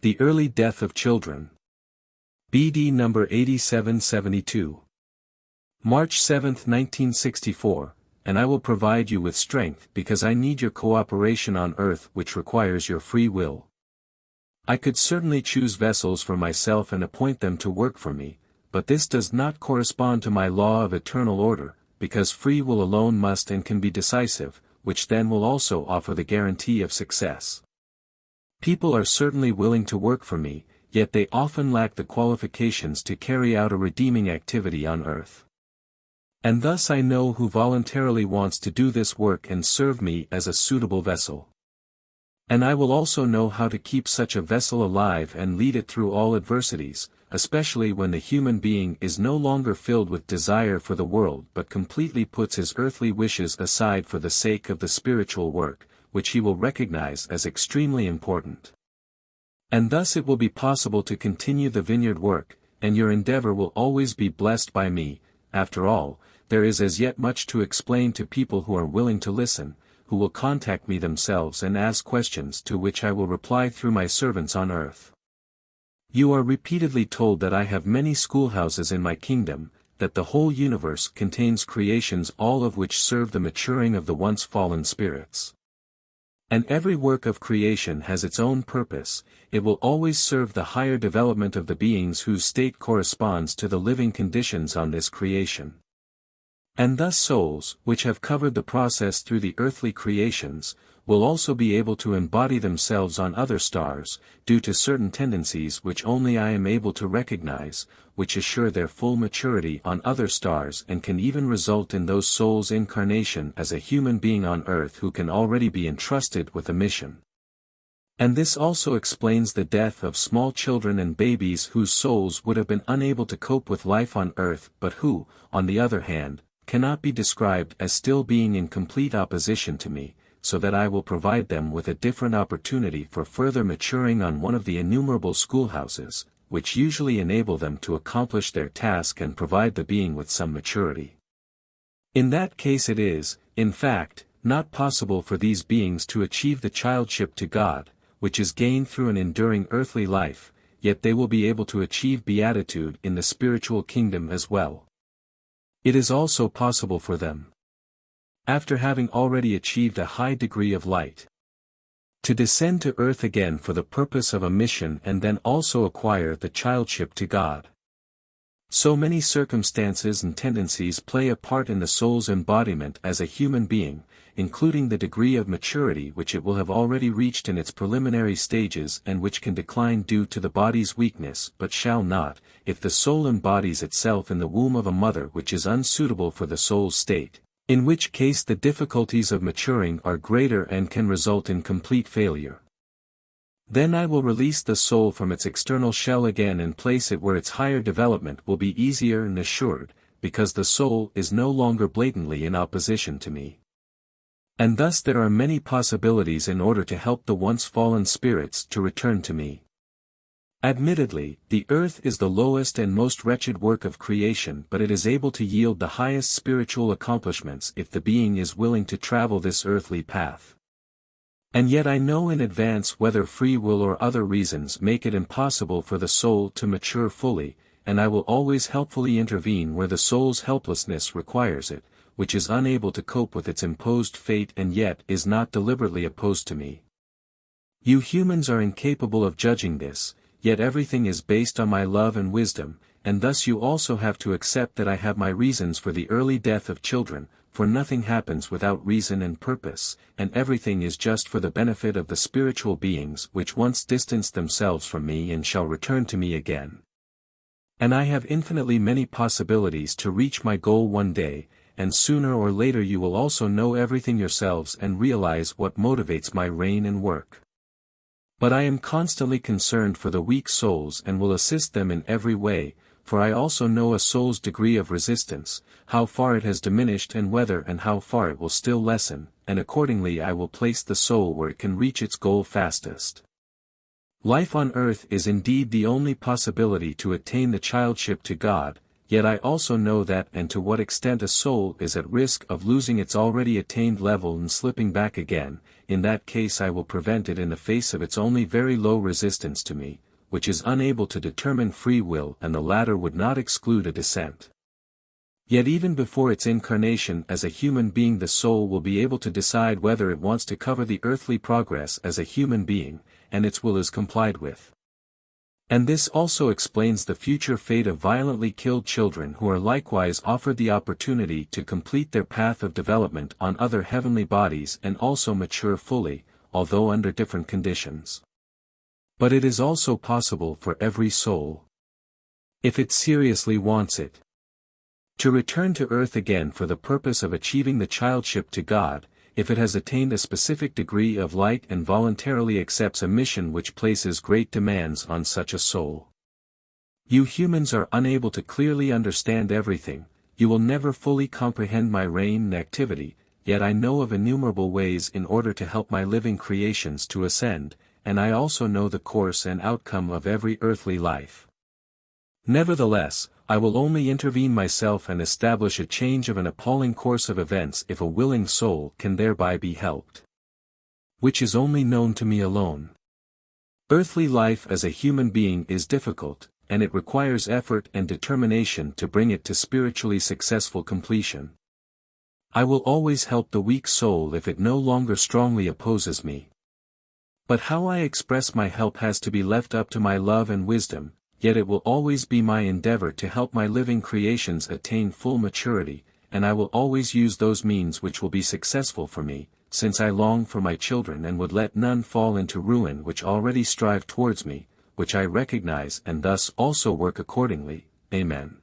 The Early Death of Children. BD number 8772. March 7, 1964, and I will provide you with strength because I need your cooperation on earth which requires your free will. I could certainly choose vessels for myself and appoint them to work for me, but this does not correspond to my law of eternal order, because free will alone must and can be decisive, which then will also offer the guarantee of success. People are certainly willing to work for me, yet they often lack the qualifications to carry out a redeeming activity on earth. And thus I know who voluntarily wants to do this work and serve me as a suitable vessel. And I will also know how to keep such a vessel alive and lead it through all adversities, especially when the human being is no longer filled with desire for the world but completely puts his earthly wishes aside for the sake of the spiritual work, which he will recognize as extremely important. And thus it will be possible to continue the vineyard work, and your endeavor will always be blessed by me. After all, there is as yet much to explain to people who are willing to listen, who will contact me themselves and ask questions to which I will reply through my servants on earth. You are repeatedly told that I have many schoolhouses in my kingdom, that the whole universe contains creations all of which serve the maturing of the once fallen spirits. And every work of creation has its own purpose, it will always serve the higher development of the beings whose state corresponds to the living conditions on this creation. And thus souls, which have covered the process through the earthly creations, will also be able to embody themselves on other stars, due to certain tendencies which only I am able to recognize, which assure their full maturity on other stars and can even result in those souls' incarnation as a human being on earth who can already be entrusted with a mission. And this also explains the death of small children and babies whose souls would have been unable to cope with life on earth but who, on the other hand, cannot be described as still being in complete opposition to me, so that I will provide them with a different opportunity for further maturing on one of the innumerable schoolhouses, which usually enable them to accomplish their task and provide the being with some maturity. In that case it is, in fact, not possible for these beings to achieve the childship to God, which is gained through an enduring earthly life, yet they will be able to achieve beatitude in the spiritual kingdom as well. It is also possible for them, after having already achieved a high degree of light, to descend to earth again for the purpose of a mission and then also acquire the childship to God. So many circumstances and tendencies play a part in the soul's embodiment as a human being, including the degree of maturity which it will have already reached in its preliminary stages and which can decline due to the body's weakness but shall not, if the soul embodies itself in the womb of a mother which is unsuitable for the soul's state, in which case the difficulties of maturing are greater and can result in complete failure. Then I will release the soul from its external shell again and place it where its higher development will be easier and assured, because the soul is no longer blatantly in opposition to me. And thus there are many possibilities in order to help the once fallen spirits to return to me. Admittedly, the earth is the lowest and most wretched work of creation, but it is able to yield the highest spiritual accomplishments if the being is willing to travel this earthly path. And yet I know in advance whether free will or other reasons make it impossible for the soul to mature fully, and I will always helpfully intervene where the soul's helplessness requires it, which is unable to cope with its imposed fate and yet is not deliberately opposed to me. You humans are incapable of judging this, yet everything is based on my love and wisdom, and thus you also have to accept that I have my reasons for the early death of children, for nothing happens without reason and purpose, and everything is just for the benefit of the spiritual beings which once distanced themselves from me and shall return to me again. And I have infinitely many possibilities to reach my goal one day, and sooner or later you will also know everything yourselves and realize what motivates my reign and work. But I am constantly concerned for the weak souls and will assist them in every way, for I also know a soul's degree of resistance, how far it has diminished and whether and how far it will still lessen, and accordingly I will place the soul where it can reach its goal fastest. Life on earth is indeed the only possibility to attain the childship to God, yet I also know that and to what extent a soul is at risk of losing its already attained level and slipping back again, in that case I will prevent it in the face of its only very low resistance to me, which is unable to determine free will, and the latter would not exclude a descent. Yet even before its incarnation as a human being, the soul will be able to decide whether it wants to cover the earthly progress as a human being, and its will is complied with. And this also explains the future fate of violently killed children who are likewise offered the opportunity to complete their path of development on other heavenly bodies and also mature fully, although under different conditions. But it is also possible for every soul, if it seriously wants it, to return to earth again for the purpose of achieving the childship to God, if it has attained a specific degree of light and voluntarily accepts a mission which places great demands on such a soul. You humans are unable to clearly understand everything, you will never fully comprehend my reign and activity, yet I know of innumerable ways in order to help my living creations to ascend, and I also know the course and outcome of every earthly life. Nevertheless, I will only intervene myself and establish a change of an appalling course of events if a willing soul can thereby be helped. Which is only known to me alone. Earthly life as a human being is difficult, and it requires effort and determination to bring it to spiritually successful completion. I will always help the weak soul if it no longer strongly opposes me. But how I express my help has to be left up to my love and wisdom, yet it will always be my endeavor to help my living creations attain full maturity, and I will always use those means which will be successful for me, since I long for my children and would let none fall into ruin which already strive towards me, which I recognize and thus also work accordingly. Amen.